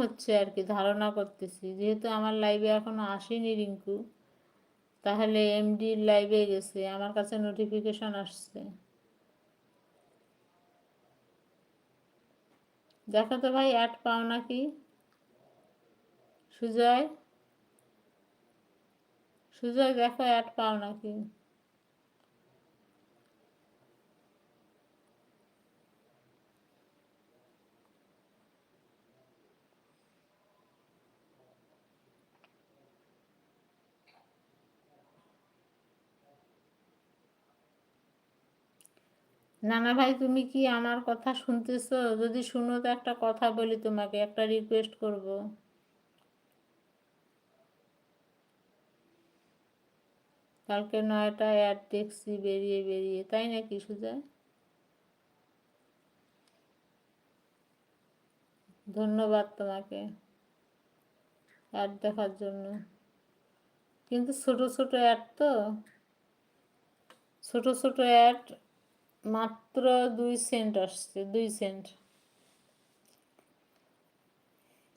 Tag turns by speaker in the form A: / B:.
A: হচ্ছে আর কি, ধারণা করতেছি। যেহেতু আমার লাইভে এখনো আসেনি রিঙ্কু, তাহলে এমডির লাইভে গেছে, আমার কাছে নোটিফিকেশন আসছে। দেখো তো ভাই, অ্যাড পাও নাকি? সুজয়, সুজয় দেখো অ্যাড পাও নাকি? নানা ভাই, তুমি কি আমার কথা শুনতেছো? যদি শুনো তো একটা কথা বলি, তোমাকে একটা রিকোয়েস্ট করব। কালকে 9টায় অ্যাড দেখছি বেরিয়ে বেরিয়ে, তাই নাকি সুজয়? ধন্যবাদ তোমাকে অ্যাড দেখার জন্য। কিন্তু ছোট ছোট অ্যাড তো, ছোট ছোট অ্যাড, মাত্র 2 সেন্ট আসছে, 2 সেন্ট।